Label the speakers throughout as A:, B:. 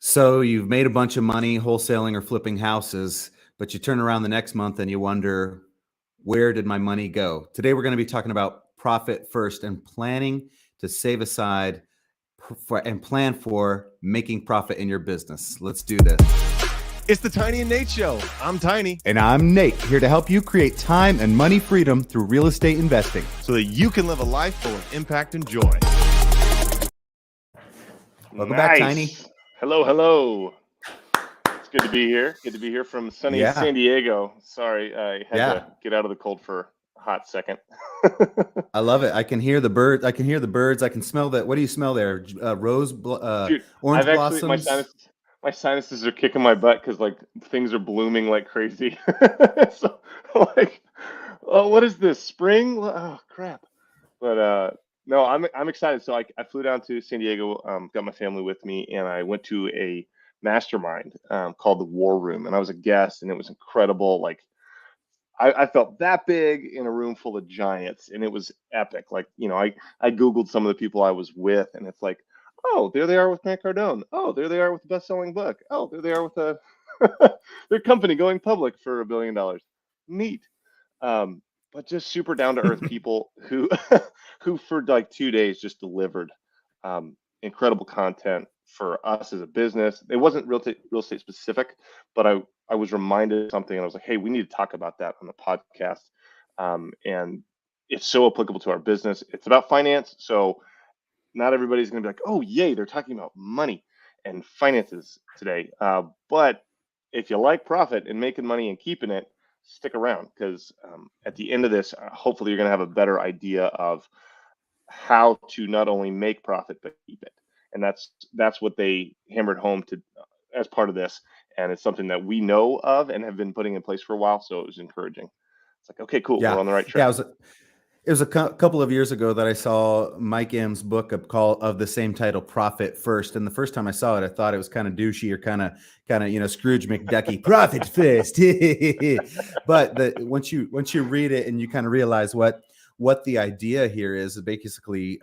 A: So you've made a bunch of money wholesaling or flipping houses, but you turn around the next month and you wonder, where did my money go? Today, we're going to be talking about profit first and planning to save aside and plan for making profit in your business. Let's do this.
B: It's the Tiny and Nate Show. I'm Tiny.
A: And I'm Nate, here to help you create time and money freedom through real estate investing
B: so that you can live a life full of impact and joy.
A: Welcome back, Tiny.
C: Hello. It's good to be here. Good to be here from sunny San Diego. Sorry, I had to get out of the cold for a hot second.
A: I love it. I can hear the bird. I can hear the birds. I can smell that. What do you smell there? Dude, orange blossoms.
C: My sinuses are kicking my butt because like things are blooming like crazy. So like, oh, what is this? Spring? Oh crap! But no, I'm excited. So I flew down to San Diego, got my family with me, and I went to a mastermind called the War Room, and I was a guest, and it was incredible. Like I felt that big in a room full of giants, and it was epic. Like, you know, I Googled some of the people I was with, and it's like, oh, there they are with Grant Cardone. Oh, there they are with the best-selling book. Oh, there they are with their company going public for $1 billion. Neat. But just super down-to-earth people who for like 2 days just delivered incredible content for us as a business. It wasn't real estate specific, but I was reminded of something, and I was like, hey, we need to talk about that on the podcast. And it's so applicable to our business. It's about finance, so not everybody's going to be like, oh, yay, they're talking about money and finances today. But if you like profit and making money and keeping it, stick around, because at the end of this, hopefully you're going to have a better idea of how to not only make profit, but keep it. And that's what they hammered home to as part of this. And it's something that we know of and have been putting in place for a while. So it was encouraging. It's like, okay, cool. We're on the right track.
A: Yeah, it was a couple of years ago that I saw Mike M's book of the same title, Profit First. And the first time I saw it, I thought it was kind of douchey or kind of, you know, Scrooge McDucky, profit first. But once you read it and you kind of realize what the idea here is basically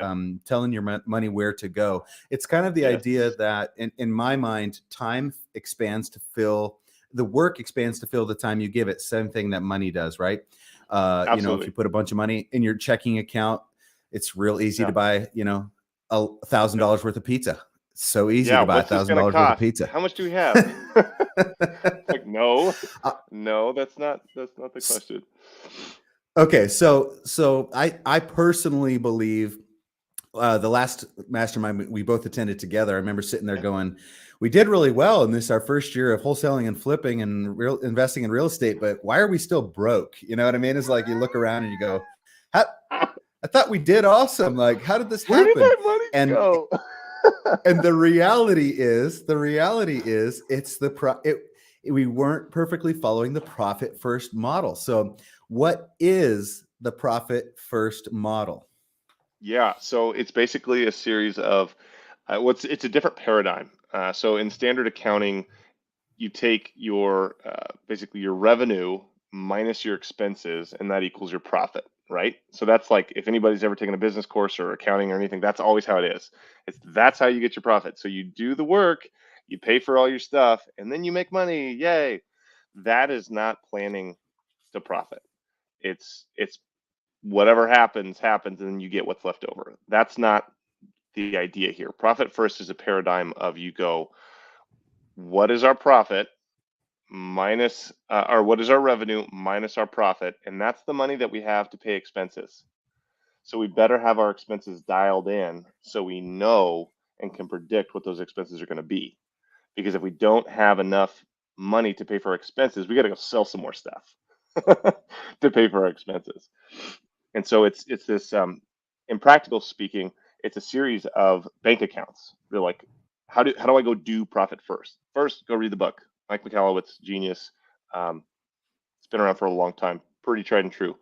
A: telling your money where to go. It's kind of the idea that in my mind, time expands to fill the work expands to fill the time you give it. Same thing that money does, right? You know, if you put a bunch of money in your checking account, it's real easy to buy, you know, $1,000 worth of pizza. It's so easy to buy $1,000 worth of pizza.
C: How much do we have? Like, no, that's not the question.
A: Okay, so I personally believe the last mastermind we both attended together, I remember sitting there going, we did really well in this, our first year of wholesaling and flipping and investing in real estate, but why are we still broke? You know what I mean? It's like you look around and you go, I thought we did awesome. Like, how did this happen?
C: Where did that money go?
A: And the reality is we weren't perfectly following the profit first model. So what is the profit first model?
C: Yeah, so it's basically a series of it's a different paradigm. So in standard accounting, you take your basically your revenue minus your expenses, and that equals your profit, right? So that's like, if anybody's ever taken a business course or accounting or anything, that's always how it is. That's how you get your profit. So you do the work, you pay for all your stuff, and then you make money. Yay! That is not planning to profit. It's whatever happens, and then you get what's left over. That's not the idea here. Profit first is a paradigm of, you go, what is our profit minus, or what is our revenue minus our profit? And that's the money that we have to pay expenses. So we better have our expenses dialed in so we know and can predict what those expenses are going to be. Because if we don't have enough money to pay for our expenses, we got to go sell some more stuff to pay for our expenses. And so it's this, in practical speaking, it's a series of bank accounts. They're like, how do I go do profit first? First, go read the book. Mike Michalowicz, genius. It's been around for a long time, pretty tried and true.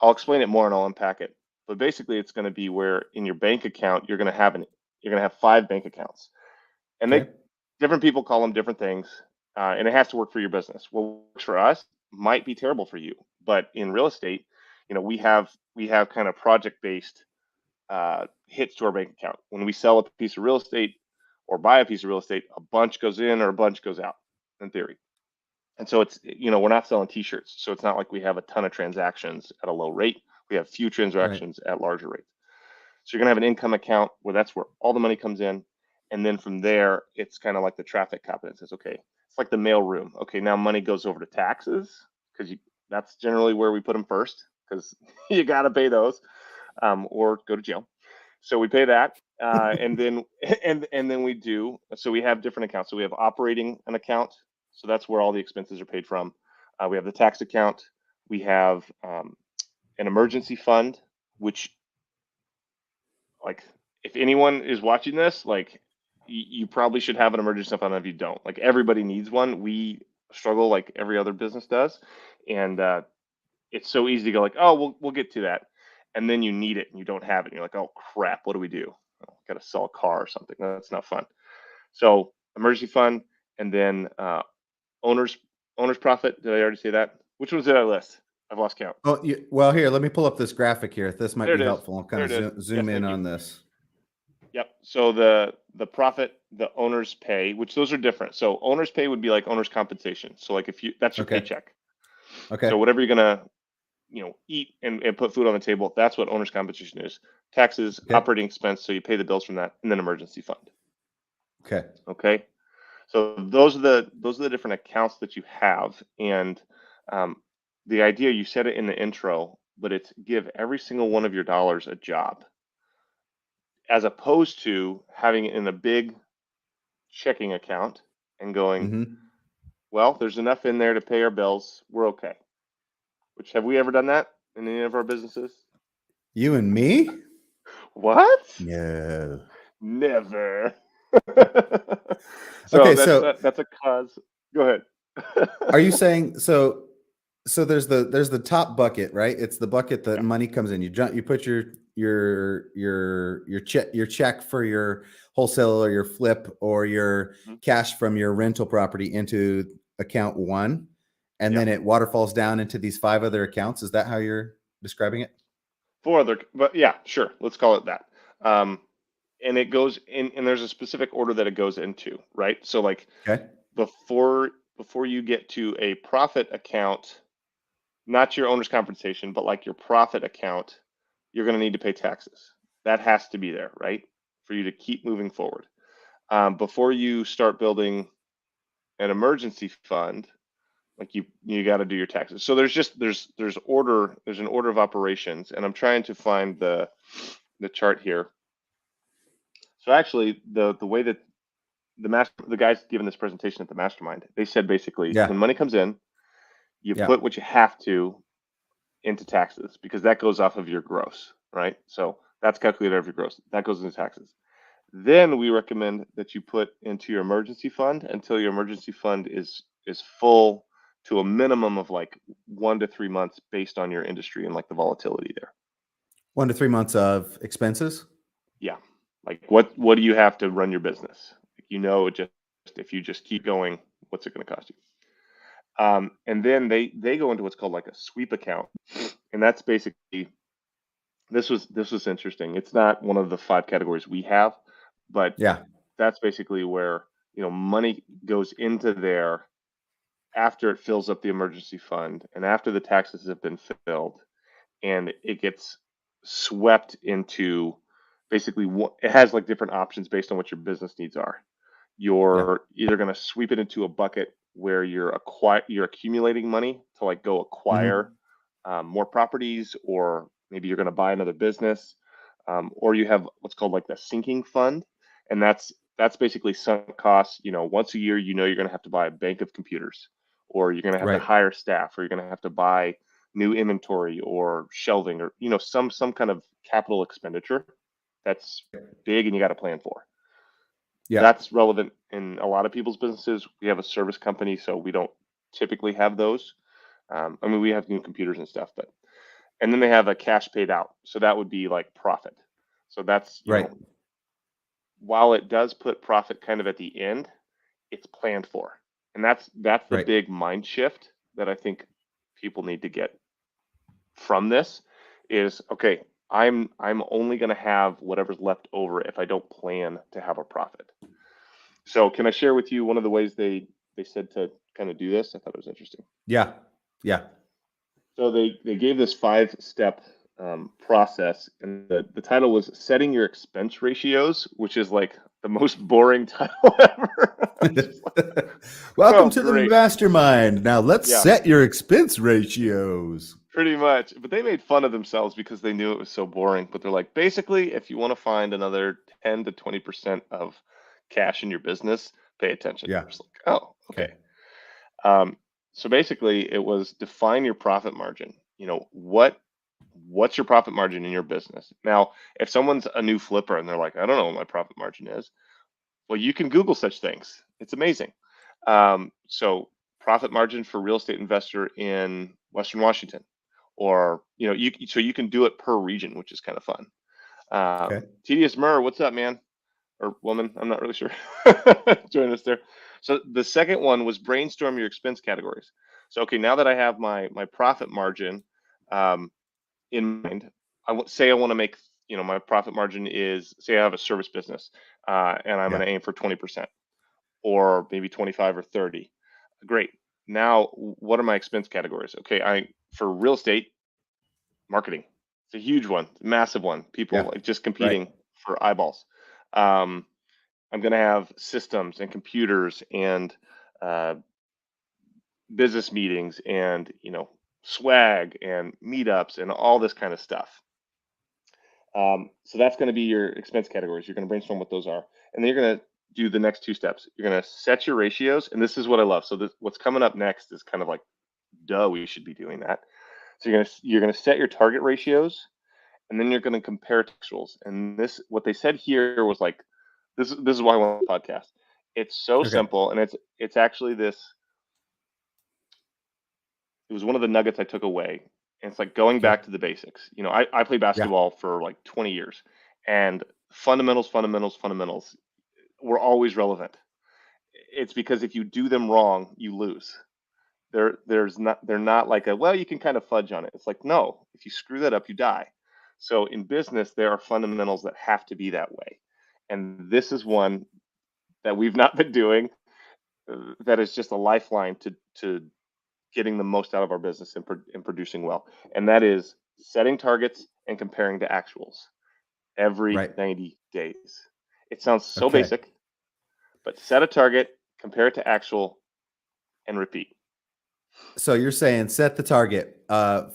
C: I'll explain it more and I'll unpack it. But basically, it's going to be where in your bank account you're going to have 5 bank accounts, and different people call them different things, and it has to work for your business. What works for us might be terrible for you, but in real estate, you know, we have kind of project-based hits to our bank account. When we sell a piece of real estate, or buy a piece of real estate, a bunch goes in or a bunch goes out in theory. And so it's, we're not selling t-shirts. So it's not like we have a ton of transactions at a low rate. We have few transactions at larger rates. So you're going to have an income account where that's where all the money comes in. And then from there, it's kind of like the traffic cop that says, okay, it's like the mail room. Okay, now money goes over to taxes because that's generally where we put them first because you got to pay those or go to jail. So we pay that. And then we do. So we have different accounts. So we have operating an account. So that's where all the expenses are paid from. We have the tax account. We have an emergency fund, which, like, if anyone is watching this, like, you probably should have an emergency fund if you don't. Like, everybody needs one. We struggle like every other business does. And it's so easy to go like, oh, we'll get to that. And then you need it and you don't have it. And you're like, oh, crap, what do we do? Oh, got to sell a car or something. That's not fun. So emergency fund, and then owner's profit. Did I already say that? Which ones did I list? I've lost count.
A: Oh, well, here, let me pull up this graphic here. This might
C: There
A: be
C: it is.
A: helpful. I'll kind
C: There it
A: of
C: is.
A: zoom
C: Yes,
A: in
C: thank you.
A: on this.
C: Yep. So the profit, the owner's pay, which those are different. So owner's pay would be like owner's compensation. So like that's your
A: Okay.
C: paycheck.
A: Okay.
C: So whatever you're gonna eat and put food on the table, that's what owner's compensation is. Taxes,
A: Okay.
C: operating expense, so you pay the bills from that, and then emergency fund.
A: Okay.
C: Okay. So those are the different accounts that you have, and the idea, you said it in the intro, but it's give every single one of your dollars a job, as opposed to having it in a big checking account and going,
A: Mm-hmm.
C: well, there's enough in there to pay our bills, we're okay. Which, have we ever done that in any of our businesses?
A: You and me?
C: What?
A: No.
C: Never.
A: Okay,
C: that's a cause. Go ahead.
A: are you saying so there's the top bucket, right? It's the bucket that money comes in. You put your check for your wholesale or your flip or your cash from your rental property into account one, and then it waterfalls down into these 5 other accounts? Is that how you're describing it?
C: 4 other, but yeah, sure, let's call it that. And it goes in, and there's a specific order that it goes into, right? So like,
A: Okay.
C: before you get to a profit account, not your owner's compensation, but like your profit account, you're going to need to pay taxes. That has to be there, right? For you to keep moving forward. Before you start building an emergency fund, like you got to do your taxes. So there's an order of operations, and I'm trying to find the chart here. So actually, the way that the guys giving this presentation at the mastermind, they said basically, when money comes in, you put what you have to into taxes, because that goes off of your gross, right? So that's calculated off your gross. That goes into taxes. Then we recommend that you put into your emergency fund until your emergency fund is full to a minimum of like 1 to 3 months based on your industry and like the volatility there.
A: 1 to 3 months of expenses?
C: Yeah. Like what do you have to run your business? Just if you just keep going, what's it going to cost you? And then they go into what's called like a sweep account, and that's basically, this was interesting. It's not one of the 5 categories we have, but that's basically where money goes into there after it fills up the emergency fund and after the taxes have been filled, and it gets swept into, basically, it has like different options based on what your business needs are. You're either going to sweep it into a bucket where you're accumulating money to like go acquire more properties, or maybe you're going to buy another business, or you have what's called like the sinking fund, and that's basically sunk costs. Once a year, you're going to have to buy a bank of computers, or you're going to have to hire staff, or you're going to have to buy new inventory or shelving, or some kind of capital expenditure that's big and you got to plan for. That's relevant in a lot of people's businesses. We have a service company, so we don't typically have those. We have new computers and stuff, and then they have a cash paid out. So that would be like profit. So that's, while it does put profit kind of at the end, it's planned for. And that's the big mind shift that I think people need to get from this is, okay, I'm only going to have whatever's left over if I don't plan to have a profit. So can I share with you one of the ways they said to kind of do this? I thought it was interesting.
A: Yeah. Yeah.
C: So they gave this 5-step process, and the title was setting your expense ratios, which is like the most boring title ever. It's just like,
A: Welcome
C: oh,
A: to the
C: great.
A: mastermind. Now let's
C: Yeah,
A: set your expense ratios.
C: pretty much. But they made fun of themselves because they knew it was so boring. But they're like, basically, if you want to find another 10 to 20% of cash in your business, pay attention.
A: Yeah.
C: I'm just like, oh,
A: Okay.
C: okay. Um, so basically, it was define your profit margin. What's your profit margin in your business? Now, if someone's a new flipper and they're like, I don't know what my profit margin is, well, you can Google such things. It's amazing. So profit margin for real estate investor in Western Washington, or you can do it per region, which is kind of fun.
A: Okay.
C: TDS Murr, what's up, man? Or woman? I'm not really sure. Join us there. So the second one was brainstorm your expense categories. So okay, now that I have my profit margin in mind, say I want to make, my profit margin is, say I have a service business, and I'm
A: Yeah.
C: going to aim for 20% or maybe 25 or 30. Great. Now, what are my expense categories? Okay, for real estate, marketing. It's a huge one, massive one. People
A: Yeah.
C: like just
A: Right.
C: competing for eyeballs. Um, I'm going to have systems and computers and uh, business meetings and swag and meetups and all this kind of stuff. So that's going to be your expense categories. You're going to brainstorm what those are, and then you're going to do the next 2 steps. You're going to set your ratios, and this is what I love. So what's coming up next is kind of like, duh, we should be doing that. So you're gonna set your target ratios, and then you're going to compare actuals. And what they said here was like, this is why I want a podcast. It's so
A: Okay.
C: simple, and it's actually this. It was one of the nuggets I took away. And it's like going
A: Okay.
C: back to the basics. I played
A: Yeah.
C: basketball for like 20 years, and fundamentals were always relevant. It's because if you do them wrong, you lose. They're not like you can kind of fudge on it. It's like, no, if you screw that up, you die. So in business, there are fundamentals that have to be that way. And this is one that we've not been doing, that is just a lifeline to getting the most out of our business and producing well. And that is setting targets and comparing to actuals every
A: Right.
C: 90 days. It sounds so
A: Okay.
C: basic, but set a target, compare it to actual, and repeat.
A: So you're saying set the target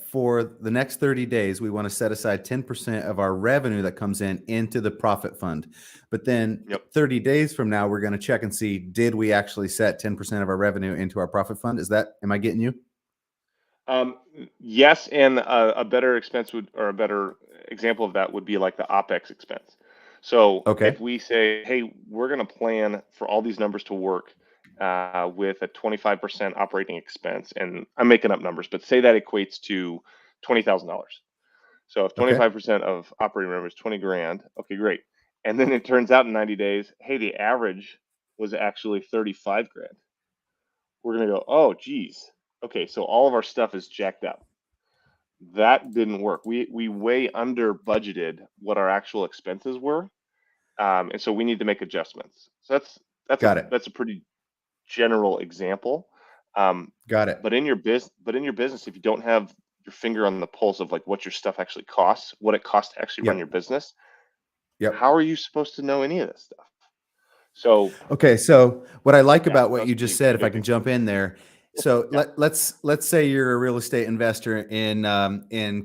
A: for the next 30 days. We want to set aside 10% of our revenue that comes in into the profit fund. But then
C: Yep.
A: 30 days from now, we're going to check and see, did we actually set 10% of our revenue into our profit fund? Am I getting you?
C: Yes, and a better expense or a better example of that would be like the OpEx expense. So
A: Okay.
C: if we say, hey, we're going to plan for all these numbers to work with a 25% operating expense, and I'm making up numbers, but say that equates to $20,000. So if
A: Okay.
C: 25% of operating revenue is 20 grand, okay, great. And then it turns out in 90 days, hey, the average was actually 35 grand. We're going to go, oh, geez. Okay, so all of our stuff is jacked up. That didn't work. We way under budgeted what our actual expenses were, and so we need to make adjustments. So
A: Got it.
C: that's a pretty general example.
A: Got it.
C: But in your business, if you don't have your finger on the pulse of like what your stuff actually costs, what it costs to actually run your
A: Yep.
C: business,
A: Yep.
C: how are you supposed to know any of this stuff? So
A: Okay, so what I like
C: yeah,
A: about what
C: that's
A: you
C: a
A: just said, if I
C: big
A: can
C: thing.
A: jump in there. So
C: Yeah.
A: let's say you're a real estate investor in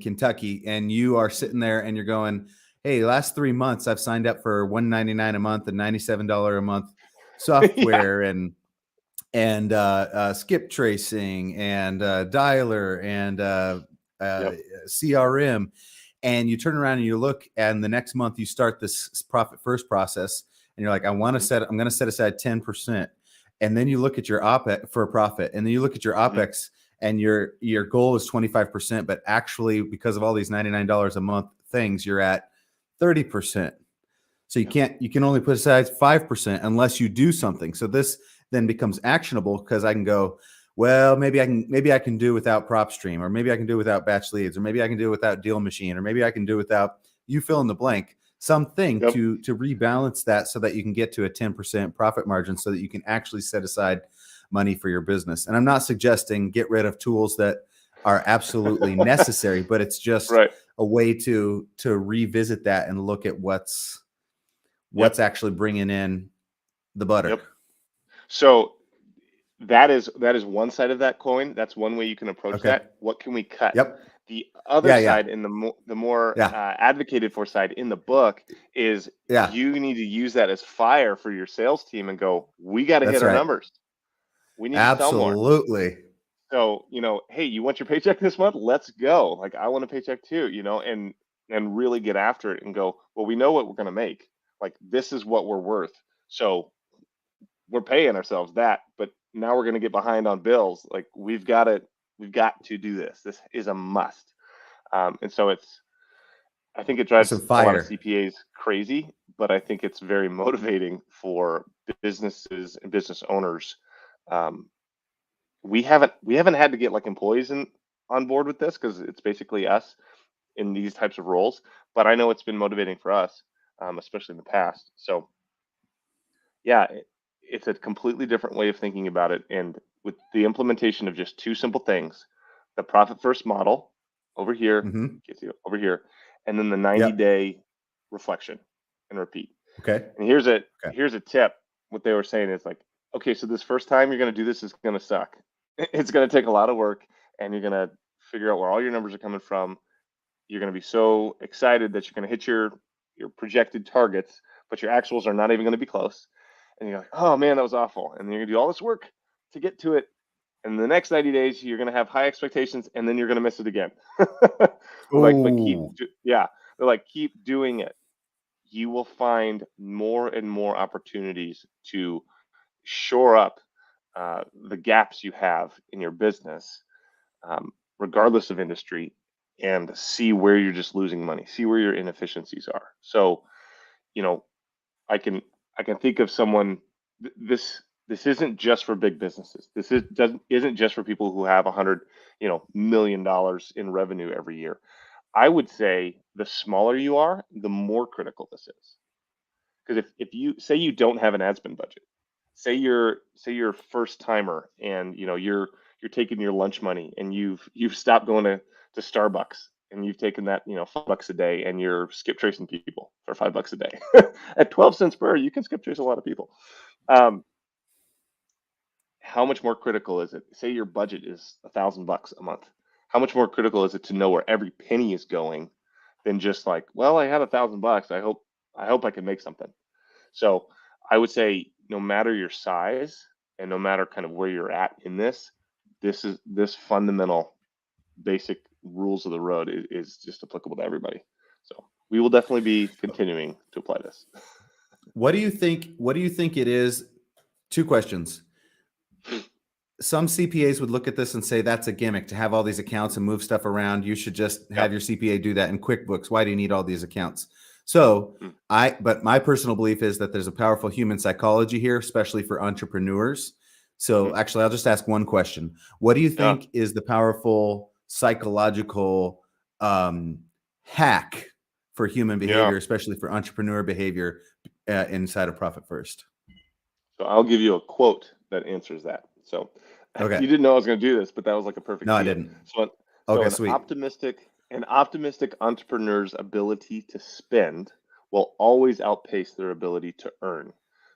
A: Kentucky, and you are sitting there and you're going, "Hey, last 3 months I've signed up for $199 a month and $97 a month
C: Yeah.
A: software and skip tracing and dialer and uh,
C: Yep.
A: CRM." And you turn around and you look, and the next month you start this profit first process, and you're like, I'm going to set aside 10%. And then you look at your OPEX for a profit, and then you look at your
C: Mm-hmm.
A: OPEX, and your goal is 25%, but actually because of all these $99 a month things, you're at 30%. So you can only put aside 5% unless you do something. So this then becomes actionable because I can go, well, maybe I can do without PropStream, or maybe I can do without batch leads, or maybe I can do without Deal Machine, or maybe I can do without, you fill in the blank, something
C: Yep.
A: to rebalance that so that you can get to a 10% profit margin so that you can actually set aside money for your business. And I'm not suggesting get rid of tools that are absolutely necessary, but it's just
C: Right.
A: a way to revisit that and look at what's actually bringing in the butter.
C: Yep. So that is one side of that coin. That's one way you can approach
A: Okay.
C: that. What can we cut?
A: Yep.
C: The other
A: Yeah, yeah.
C: side, and the more
A: Yeah.
C: advocated for side in the book, is
A: Yeah.
C: you need to use that as fire for your sales team and go, we got to
A: That's
C: hit our
A: right.
C: numbers. We need to sell more.
A: Absolutely.
C: So, hey, you want your paycheck this month? Let's go. Like, I want a paycheck too, and really get after it and go, well, we know what we're going to make. Like, this is what we're worth. So we're paying ourselves that, but now we're going to get behind on bills. Like, we've got to do this. This is a must. And so I think it drives
A: Some
C: a lot of
A: fire.
C: CPAs crazy, but I think it's very motivating for businesses and business owners. We haven't had to get like employees on board with this because it's basically us in these types of roles. But I know it's been motivating for us, especially in the past. So yeah, it's a completely different way of thinking about it. And with the implementation of just two simple things, the profit first model over here,
A: Mm-hmm.
C: gets you over here, and then the 90-day reflection and repeat.
A: Okay.
C: And here's a tip. What they were saying is like, okay, so this first time you're going to do this is going to suck. It's going to take a lot of work, and you're going to figure out where all your numbers are coming from. You're going to be so excited that you're going to hit your projected targets, but your actuals are not even going to be close. And you're like, oh man, that was awful. And then you're going to do all this work to get to it. And the next 90 days, you're going to have high expectations, and then you're going to miss it again. Like, but they're like, keep doing it. You will find more and more opportunities to shore up the gaps you have in your business, regardless of industry, and see where you're just losing money, see where your inefficiencies are. So, I can think of someone. This isn't just for big businesses. This isn't just for people who have $100 million in revenue every year. I would say the smaller you are, the more critical this is. Because if you say you don't have an ad spend budget, say you're first timer, and you're taking your lunch money, and you've stopped going to Starbucks, and you've taken that $5 a day, and you're skip tracing people for $5 a day. At 12 cents per, you can skip trace a lot of people. How much more critical is it? Say your budget is $1,000 a month. How much more critical is it to know where every penny is going than just like, well, I have $1,000. I hope I can make something. So I would say no matter your size and no matter kind of where you're at in this fundamental basic rules of the road is just applicable to everybody. So we will definitely be continuing to apply this.
A: What do you think it is? Two questions. Some CPAs would look at this and say that's a gimmick to have all these accounts and move stuff around. You should just have your CPA do that in QuickBooks. Why do you need all these accounts? So but my personal belief is that there's a powerful human psychology here, especially for entrepreneurs. So actually, I'll just ask one question. What do you think is the powerful psychological hack for human behavior, especially for entrepreneur behavior inside of Profit First?
C: So I'll give you a quote that answers that. So
A: okay.
C: You didn't know I was going to do this, but that was like a perfect.
A: No, I didn't.
C: So
A: sweet.
C: An optimistic entrepreneur's ability to spend will always outpace their ability to earn,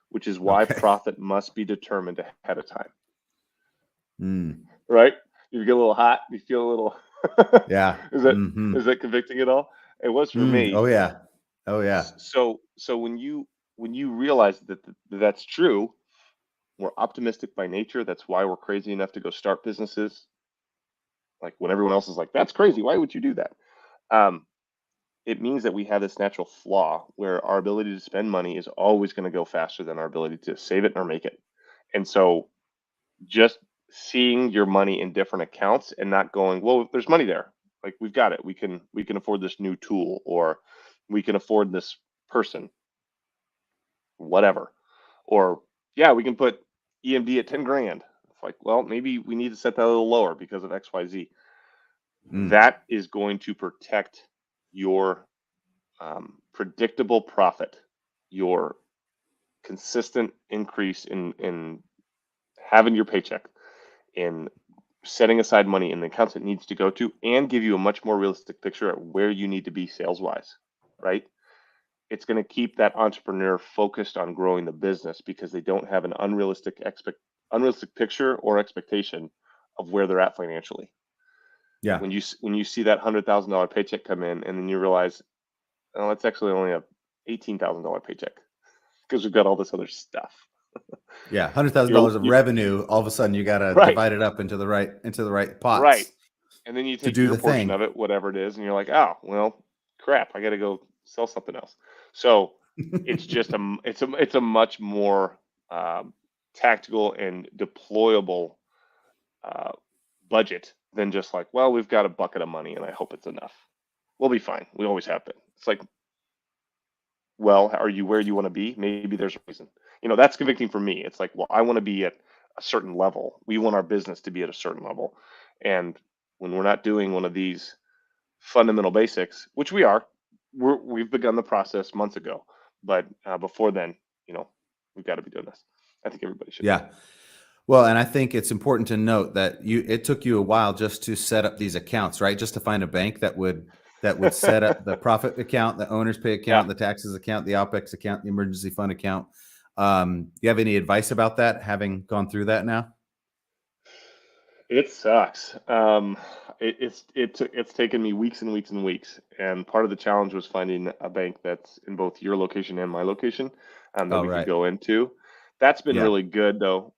C: which is why profit must be determined ahead of time. Right? You get a little hot. You feel a little.
A: Yeah.
C: Is that convicting at all? It was for me.
A: Oh yeah. Oh yeah.
C: So when you realize that that's true, we're optimistic by nature. That's why we're crazy enough to go start businesses. Like when everyone else is like, that's crazy. Why would you do that? It means that we have this natural flaw where our ability to spend money is always going to go faster than our ability to save it or make it. And so just seeing your money in different accounts and not going, well, there's money there. Like we've got it. We can afford this new tool, or we can afford this person, whatever. Or yeah, we can put EMD at 10 grand. It's like, well, maybe we need to set that a little lower because of XYZ. That is going to protect your predictable profit, your consistent increase in having your paycheck, in setting aside money in the accounts it needs to go to, and give you a much more realistic picture at where you need to be sales wise, right? It's going to keep that entrepreneur focused on growing the business because they don't have an unrealistic picture or expectation of where they're at financially.
A: Yeah.
C: When you see that $100,000 paycheck come in, and then you realize, oh, it's actually only a $18,000 paycheck because we've got all this other stuff.
A: Yeah. $100,000 of
C: You're
A: revenue. All of a sudden you got to
C: right,
A: divide it up into the right pots
C: right. And then you
A: to
C: take
A: do
C: your
A: the
C: portion
A: thing.
C: of it, whatever it is, and you're like, oh, well, crap, I got to go sell something else. So it's just it's a much more tactical and deployable budget than just like, well, we've got a bucket of money and I hope it's enough. We'll be fine. We always have been. It's like, well, are you where you want to be? Maybe there's a reason. That's convicting for me. It's like, well, I want to be at a certain level. We want our business to be at a certain level. And when we're not doing one of these fundamental basics, which we've begun the process months ago. But before then, we've got to be doing this. I think everybody should.
A: Yeah. Well, and I think it's important to note that it took you a while just to set up these accounts, right? Just to find a bank that would set up the profit account, the owner's pay account,
C: Yeah.
A: the taxes account, the OPEX account, the emergency fund account. You have any advice about that, having gone through that now?
C: It sucks. It's taken me weeks and weeks and weeks, and part of the challenge was finding a bank that's in both your location and my location, that
A: Oh,
C: we could
A: right.
C: go into. That's been
A: Yeah.
C: really good though.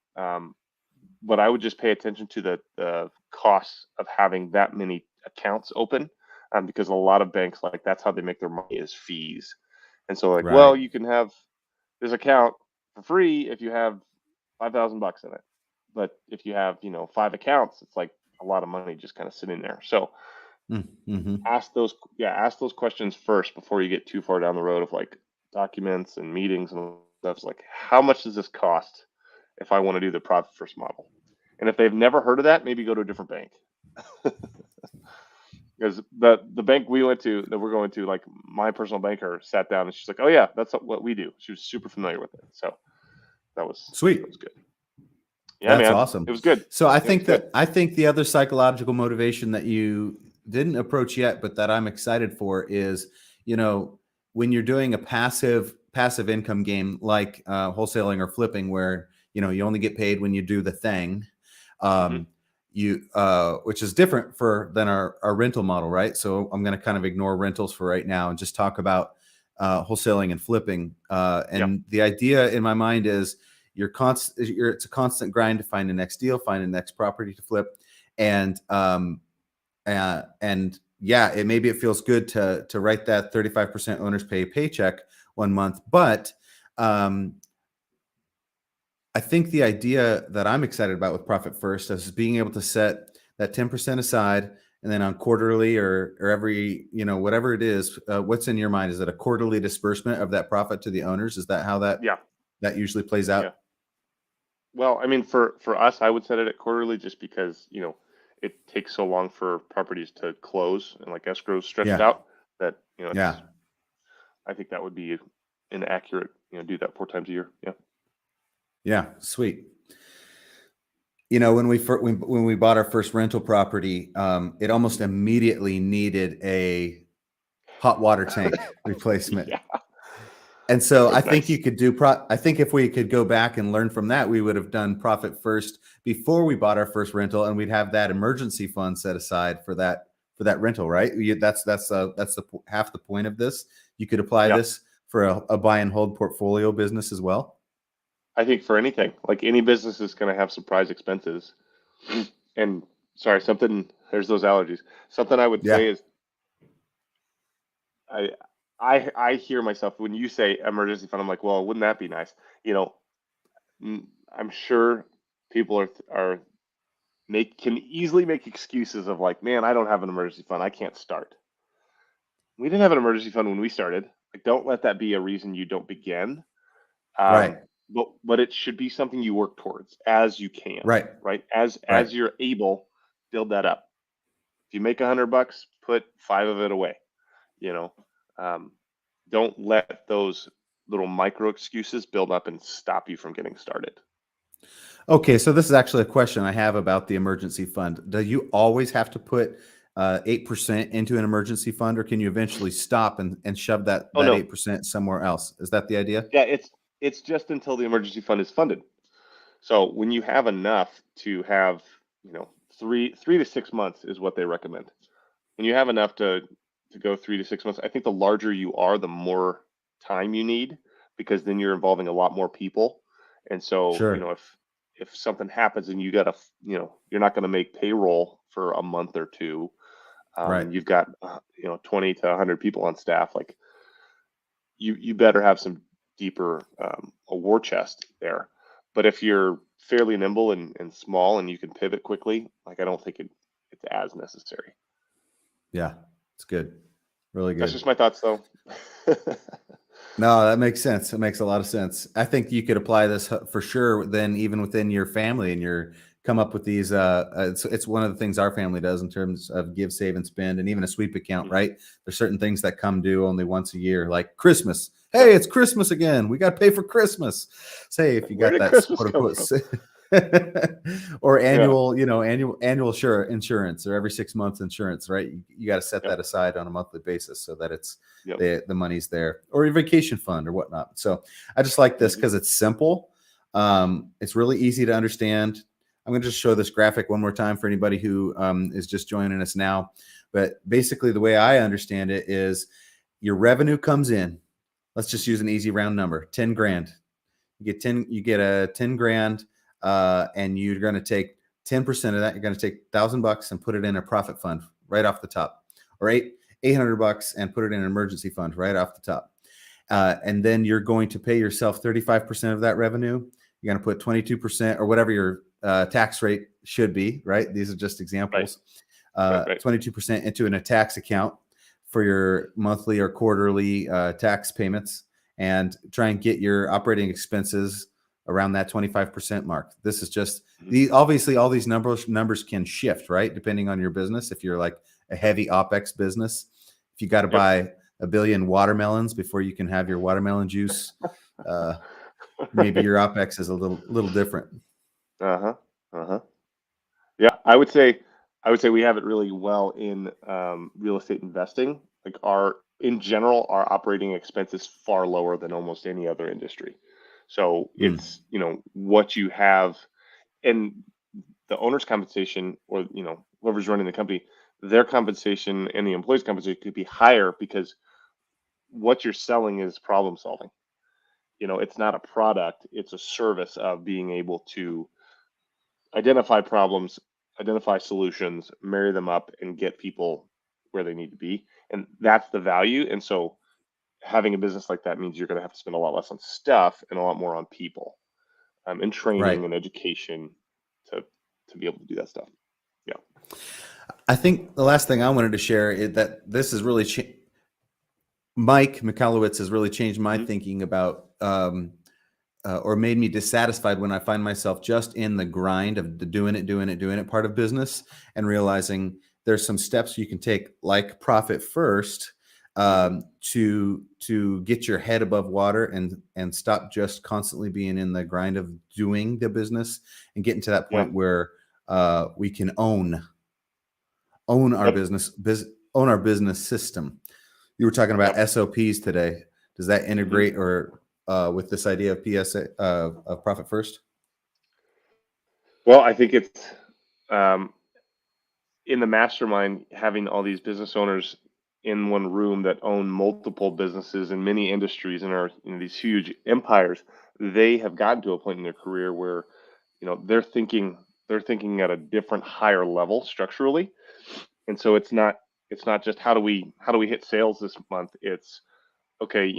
C: But I would just pay attention to the costs of having that many accounts open, because a lot of banks, like, that's how they make their money, is fees. And so, like, well,
A: Right.
C: you can have this account for free if you have $5,000 in it, but if you have 5 accounts, it's like a lot of money just kind of sitting there. So
A: Mm-hmm.
C: ask those questions first before you get too far down the road of like documents and meetings and all stuff. It's like, how much does this cost if I want to do the profit first model? And if they've never heard of that, maybe go to a different bank. Because the bank that we're going to, like, my personal banker sat down and she's like, oh yeah, that's what we do. She was super familiar with it. So that was
A: Sweet.
C: good. Yeah,
A: That's
C: man,
A: awesome.
C: it was good.
A: So I
C: It was
A: think
C: good.
A: the other psychological motivation that you didn't approach yet, but that I'm excited for is, when you're doing a passive income game like wholesaling or flipping, where you only get paid when you do the thing,
C: Mhm.
A: which is different than our rental model, right? So I'm going to kind of ignore rentals for right now and just talk about wholesaling and flipping. And the idea in my mind is it's a constant grind to find the next deal, find the next property to flip, and yeah, maybe it feels good to write that 35% owner's pay paycheck one month, but I think the idea that I'm excited about with Profit First is being able to set that 10% aside, and then on quarterly or every, whatever it is, what's in your mind? Is it a quarterly disbursement of that profit to the owners? Is that how that
C: Yeah.
A: usually plays
C: Yeah.
A: out?
C: Well, I mean, for us, I would set it at quarterly just because, it takes so long for properties to close and like escrows stretched
A: Yeah.
C: out that,
A: Yeah.
C: I think that would be inaccurate, do that 4 times a year. Yeah.
A: Yeah. Sweet. When we bought our first rental property, it almost immediately needed a hot water tank replacement.
C: Yeah.
A: And so
C: That
A: I
C: was
A: think
C: nice.
A: you could I think if we could go back and learn from that, we would have done Profit First before we bought our first rental, and we'd have that emergency fund set aside for that rental, right? That's half the point of this. You could apply
C: Yeah.
A: this for a buy and hold portfolio business as well.
C: I think for anything, like, any business is going to have surprise expenses. And sorry, there's those allergies. Something I would say
A: Yeah.
C: is, I hear myself when you say emergency fund. I'm like, well, wouldn't that be nice? I'm sure people can easily make excuses of like, man, I don't have an emergency fund. I can't start. We didn't have an emergency fund when we started. Like, don't let that be a reason you don't begin.
A: Right.
C: But it should be something you work towards as you can,
A: Right.
C: right?
A: Right.
C: As you're able, build that up. If you make $100, put 5 of it away. You know, don't let those little micro excuses build up and stop you from getting started.
A: Okay, so this is actually a question I have about the emergency fund. Do you always have to put 8% into an emergency fund, or can you eventually stop and shove that
C: Oh no,
A: 8% somewhere else? Is that the idea?
C: yeah, it's just until the emergency fund is funded. So when you have enough to have, you know, 3 to 6 months is what they recommend. When you have enough to go 3 to 6 months, I think the larger you are, the more time you need, because then you're involving a lot more people. And so, you
A: Sure.
C: know, if something happens and you got to, you know, you're not going to make payroll for a month or two,
A: Right.
C: and you've got, you know, 20 to 100 people on staff, like you better have some deeper a war chest there. But if you're fairly nimble and small and you can pivot quickly, like I don't think it's as necessary.
A: Yeah, it's good. Really
C: That's
A: good.
C: just my thoughts, though.
A: No, that makes sense. It makes a lot of sense. I think you could apply this for sure. Then even within your family, and you're come up with these. It's one of the things our family does in terms of give, save, and spend, and even a sweep account.
C: Mhm.
A: Right? There's certain things that come due only once a year, like Christmas.
C: Yep.
A: Hey, it's Christmas again. We got to pay for Christmas. Say if you
C: Where
A: got
C: did
A: that
C: Christmas
A: quote
C: come
A: unquote
C: from?
A: or
C: Yeah.
A: annual, annual sure insurance, or every 6 months insurance, right? You got to set
C: Yep.
A: that aside on a monthly basis so that it's
C: Yep.
A: the money's there, or your vacation fund or whatnot. So I just like this
C: Mhm.
A: because it's simple. It's really easy to understand. I'm going to just show this graphic one more time for anybody who is just joining us now. But basically, the way I understand it is your revenue comes in. Let's just use an easy round number, 10 grand. You get a 10 grand, and you're going to take 10% of that. You're going to take $1,000 and put it in a profit fund right off the top, or $800 and put it in an emergency fund right off the top. And then you're going to pay yourself 35% of that revenue. You're going to put 22% or whatever your tax rate should be, right? These are just
C: Right.
A: examples.
C: Right.
A: 22% into a tax account for your monthly or quarterly tax payments, and try and get your operating expenses around that 25% mark. This is just
C: Mhm.
A: obviously all these numbers can shift, right? Depending on your business. If you're like a heavy OpEx business, if you got to
C: Yep.
A: buy a billion watermelons before you can have your watermelon juice, uh, maybe
C: Right.
A: your OpEx is a little different.
C: Uh-huh. Uh-huh. Yeah, I would say we have it really well in real estate investing. Like in general, our operating expense is far lower than almost any other industry. So
A: Mm,
C: it's, what you have, and the owner's compensation, or, whoever's running the company, their compensation and the employee's compensation could be higher because what you're selling is problem solving. It's not a product, it's a service of being able to identify problems, identify solutions, marry them up, and get people where they need to be. And that's the value. And so having a business like that means you're going to have to spend a lot less on stuff and a lot more on people, and
A: right.
C: training and education to be able to do that stuff. Yeah.
A: I think the last thing I wanted to share is that this has really Mike Michalowicz has really changed my
C: Hmm.
A: thinking about or made me dissatisfied when I find myself just in the grind of the doing it part of business, and realizing there's some steps you can take, like profit first,
C: Hmm.
A: to get your head above water and stop just constantly being in the grind of doing the business, and getting to that
C: Yeah.
A: point where we can own our
C: Yep.
A: own our business system. You were talking about
C: Yep.
A: SOPs today. Does that
C: Hmm.
A: integrate or with this idea of PSA of profit first?
C: Well, I think it's um, in the mastermind, having all these business owners in one room that own multiple businesses in many industries and are these huge empires. They have gotten to a point in their career where they're thinking at a different, higher level structurally. And so it's not just how do we hit sales this month. It's okay,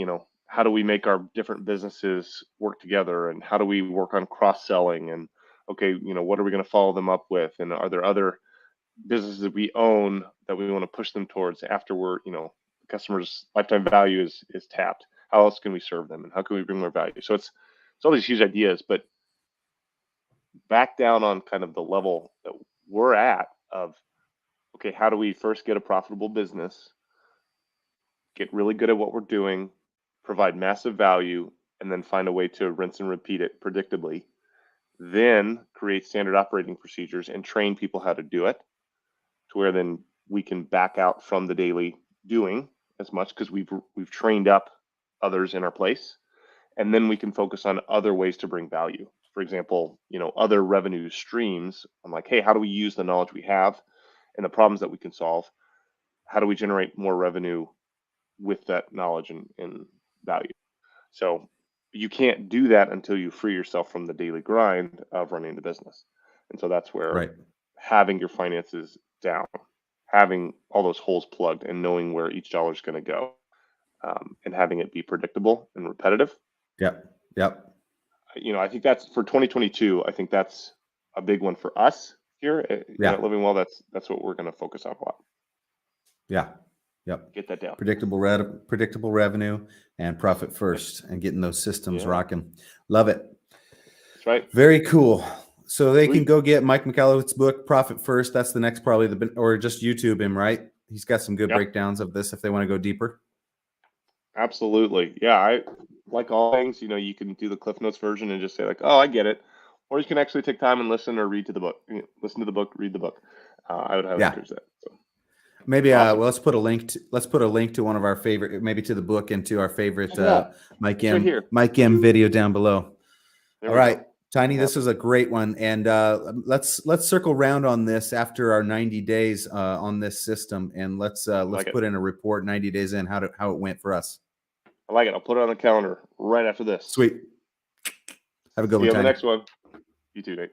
C: how do we make our different businesses work together, and how do we work on cross selling, and okay, what are we going to follow them up with, and are there other businesses that we own that we want to push them towards after the customer's lifetime value is tapped. How else can we serve them, and how can we bring more value? So it's all these huge ideas, but back down on kind of the level that we're at of, okay, how do we first get a profitable business, get really good at what we're doing, provide massive value, and then find a way to rinse and repeat it predictably. Then create standard operating procedures and train people how to do it, to where then we can back out from the daily doing as much because we've trained up others in our place, and then we can focus on other ways to bring value. For example, other revenue streams. I'm like, hey, how do we use the knowledge we have and the problems that we can solve? How do we generate more revenue with that knowledge and value? So you can't do that until you free yourself from the daily grind of running the business. And so that's where having your finances down, having all those holes plugged, and knowing where each dollar is going to go, and having it be predictable and repetitive.
A: Yep.
C: I think that's for 2022. I think that's a big one for us here at Living Well. That's what we're going to focus on a lot.
A: Yeah. Yep.
C: Get that down.
A: Predictable revenue and profit first, and getting those systems rocking. Love it.
C: That's right.
A: Very cool. So they can go get Mike Michalowicz's book, Profit First. That's the next, probably or just YouTube him, right? He's got some good breakdowns of this if they want to go deeper.
C: Absolutely. Yeah. I like all things, you can do the Cliff Notes version and just say like, oh, I get it. Or you can actually take time and listen or read to the book. Listen to the book, read the book. I would highly encourage that. So.
A: Maybe awesome. Let's put a link to one of our favorite, maybe to the book and to our favorite Mike M video down below. All right, Tiny, this is a great one, and let's circle around on this after our 90 days on this system, and let's put in a report 90 days in how it went for us.
C: I like it. I'll put it on the calendar right after this.
A: Sweet. Have a good one, Tiny.
C: See you on the next one. You too, Nate.